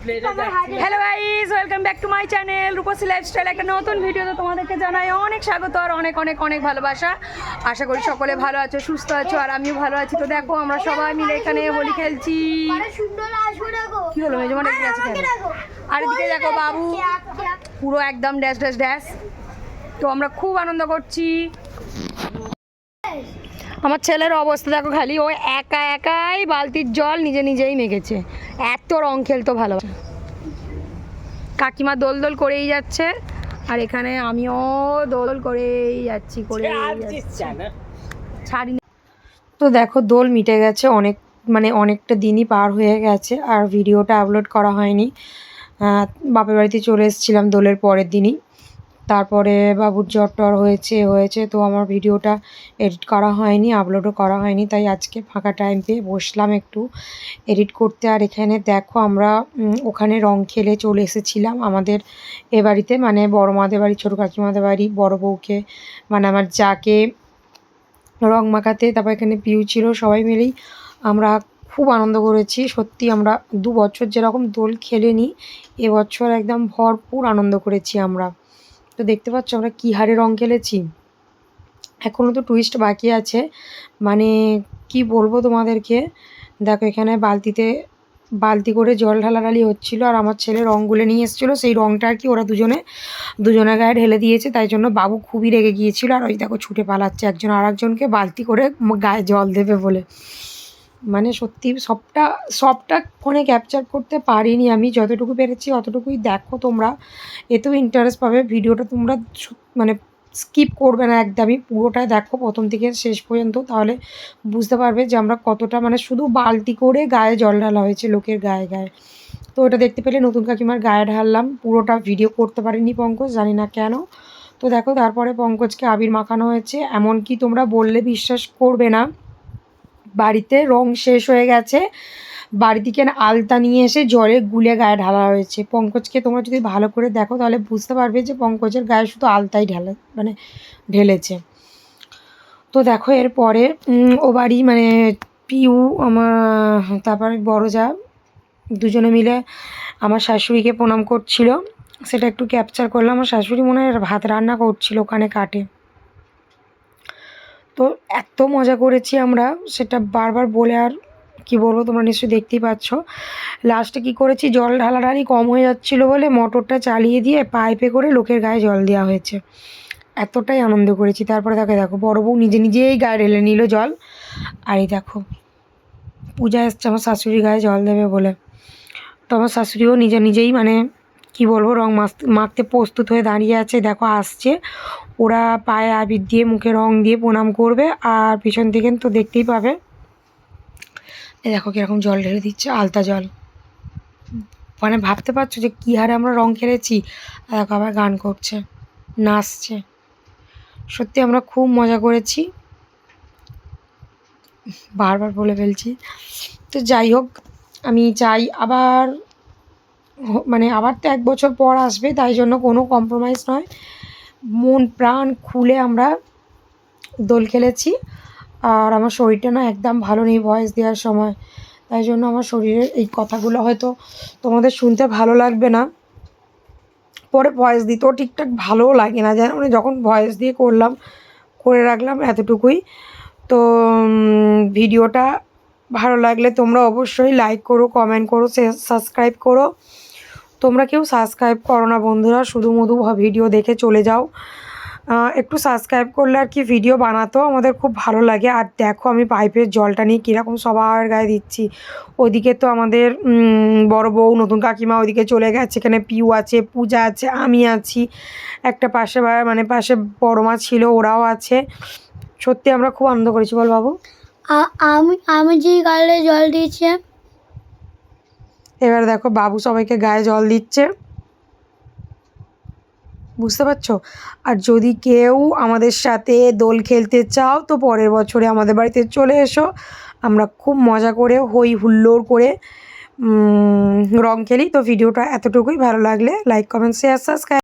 Hello guys, welcome back to my channel Rupshi Lifestyle. একটা নতুন ভিডিওতে তোমাদেরকে জানাই অনেক স্বাগত আর অনেক অনেক অনেক ভালোবাসা। আশা করি সকলে ভালো আছো, সুস্থ আছো, আর আমিও ভালো আছি। তো দেখো আমরা সবাই মিলে এখানে হোলি খেলছি। কি হলো মেজমানে গেছে আর এদিকে দেখো বাবু পুরো একদম ড্যাশ ড্যাশ ড্যাশ। তো আমরা খুব আনন্দ করছি। আমার ছেলের অবস্থা দেখো, খালি ও একা একাই বালতির জল নিজে নিজেই মেখেছে। এত রং খেলতো ভালো। কাকিমা দোল দোল করেই যাচ্ছে আর এখানে আমিও দোল করেই যাচ্ছি ছাড়ি। তো দেখো দোল মিটে গেছে, অনেকটা দিনই পার হয়ে গেছে আর ভিডিওটা আপলোড করা হয়নি। বাপের বাড়িতে চলে এসেছিলাম দোলের পরের দিনই। তারপরে বাবুর জ্বর টর হয়েছে তো আমার ভিডিওটা এডিট করা হয়নি, আপলোডও করা হয়নি। তাই আজকে ফাঁকা টাইম পেয়ে বসলাম একটু এডিট করতে। আর এখানে দেখো আমরা ওখানে রং খেলে চলে এসেছিলাম আমাদের এ বাড়িতে, মানে বড় মাদের বাড়ি, ছোটো কাকিমাদের বাড়ি, বড় বউকে মানে আমার যাকে রং মাখাতে। তারপর এখানে পিউ ছিল, সবাই মিলেই আমরা খুব আনন্দ করেছি। সত্যি আমরা 2 বছর যেরকম দোল খেলেনি, এবছর একদম ভরপুর আনন্দ করেছি আমরা। তো দেখতে পাচ্ছ আমরা কী হারে রং খেলেছি। এখনও তো টুইস্ট বাকি আছে, মানে কি বলবো তোমাদেরকে। দেখো এখানে বালতি করে জল ঢালাঢালি হচ্ছিলো আর আমার ছেলে রং গুলে নিয়ে এসেছিলো। সেই রংটা আর কি ওরা দুজনের গায়ে ঢেলে দিয়েছে, তাই জন্য বাবু খুবই রেগে গিয়েছিল। আর ওই দেখো ছুটে পালাচ্ছে একজন আর একজনকে বালতি করে গায়ে জল দেবে বলে। মানে সত্যি সবটা ফোনে ক্যাপচার করতে পারিনি আমি, যতটুকু পেরেছি অতটুকুই দেখো তোমরা। এতেও ইন্টারেস্ট পাবে। ভিডিওটা তোমরা মানে স্কিপ করবে না একদমই, পুরোটাই দেখো প্রথম থেকে শেষ পর্যন্ত, তাহলে বুঝতে পারবে যে আমরা কতটা মানে শুধু বালতি করে গায়ে জল ঢালা হয়েছে লোকের গায়ে গায়ে। তো ওটা দেখতে পেলে নতুন কাকিমার গায়ে ঢাললাম। পুরোটা ভিডিও করতে পারিনি পঙ্কজ, জানি না কেন। তো দেখো তারপরে পঙ্কজকে আবির মাখানো হয়েছে। এমনকি তোমরা বললে বিশ্বাস করবে না, বাড়িতে রং শেষ হয়ে গেছে, বাড়ি থেকে আলতা নিয়ে এসে জলে গুলে গায়ে ঢালা হয়েছে। পঙ্কজকে তোমরা যদি ভালো করে দেখো তাহলে বুঝতে পারবে যে পঙ্কজের গায়ে শুধু আলতাই ঢেলেছে। তো দেখো এরপরে ও বাড়ি মানে পিউ আমার, তারপরে বড় যা, দুজনে মিলে আমার শাশুড়িকে প্রণাম করছিল, সেটা একটু ক্যাপচার করলাম। আমার শাশুড়ি মনে হয় ভাত রান্না করছিল ওখানে কাটে। তো এত মজা করেছি আমরা, সেটা বারবার বলে আর কি বলবো, তোমরা নিশ্চয়ই দেখতেই পাচ্ছ। লাস্টে কি করেছি, জল ঢালাঢালি কম হয়ে যাচ্ছিলো বলে মোটরটা চালিয়ে দিয়ে পাইপে করে লোকের গায়ে জল দেওয়া হয়েছে। এতটাই আনন্দ করেছি। তারপরে দেখো বড় বউ নিজে নিজেই গায়ে ঢেলে নিল জল। আর এই দেখো পূজা এসছে আমার শাশুড়ি গায়ে জল দেবে বলে। তো আমার শাশুড়িও নিজেই মানে কি বলবো রং মাখতে প্রস্তুত হয়ে দাঁড়িয়ে আছে। দেখো আসছে, ওরা পায়ে আবির দিয়ে মুখে রং দিয়ে প্রণাম করবে আর পিছন থেকে তো দেখতেই পাবে। এই দেখো কীরকম জল ঢেলে দিচ্ছে, আলতা জল। মানে ভাবতে পারছো যে কী হারে আমরা রং খেলেছি। দেখো আবার গান করছে, নাচছে। সত্যি আমরা খুব মজা করেছি, বারবার বলে ফেলছি। তো যাই হোক, আমি চাই আবার তো 1 বছর পর আসবে, তাই জন্য কোনো কম্প্রোমাইজ নয়, মন প্রাণ খুলে আমরা দোল খেলেছি। আর আমার শরীরটা না একদম ভালো নেই ভয়েস দেওয়ার সময়, তাই জন্য আমার শরীরের এই কথাগুলো হয়তো তোমাদের শুনতে ভালো লাগবে না। পরে ভয়েস দিতেও ঠিকঠাক ভালোও লাগে না, যেন মানে যখন ভয়েস দিয়ে করে রাখলাম এতটুকুই। তো ভিডিওটা ভালো লাগলে তোমরা অবশ্যই লাইক করো, কমেন্ট করো, সাবস্ক্রাইব করো। তোমরা কেউ সাবস্ক্রাইব করো না বন্ধুরা, শুধু ভিডিও দেখে চলে যাও। একটু সাবস্ক্রাইব করলে আর কি ভিডিও বানাতেও আমাদের খুব ভালো লাগে। আর দেখো আমি পাইপের জলটা নিয়ে কীরকম সবার গায়ে দিচ্ছি। ওদিকে তো আমাদের বড় বউ নতুন কাকিমা ওইদিকে চলে গেছে, এখানে পিউ আছে, পূজা আছে, আমি আছি, একটা পাশে বড় মা ছিল, ওরাও আছে। সত্যি আমরা খুব আনন্দ করেছি, বল বাবু। আমি যে গায়ে জল দিয়েছি। এবার দেখো বাবু সবাইকে গায়ে জল দিচ্ছে, বুঝতে পারছো। আর যদি কেউ আমাদের সাথে দোল খেলতে চাও তো পরের বছরে আমাদের বাড়িতে চলে এসো, আমরা খুব মজা করে হই হুল্লোড় করে রং খেলি। তো ভিডিওটা এতটুকুই, ভালো লাগলে লাইক কমেন্ট শেয়ার সাবস্ক্রাইব।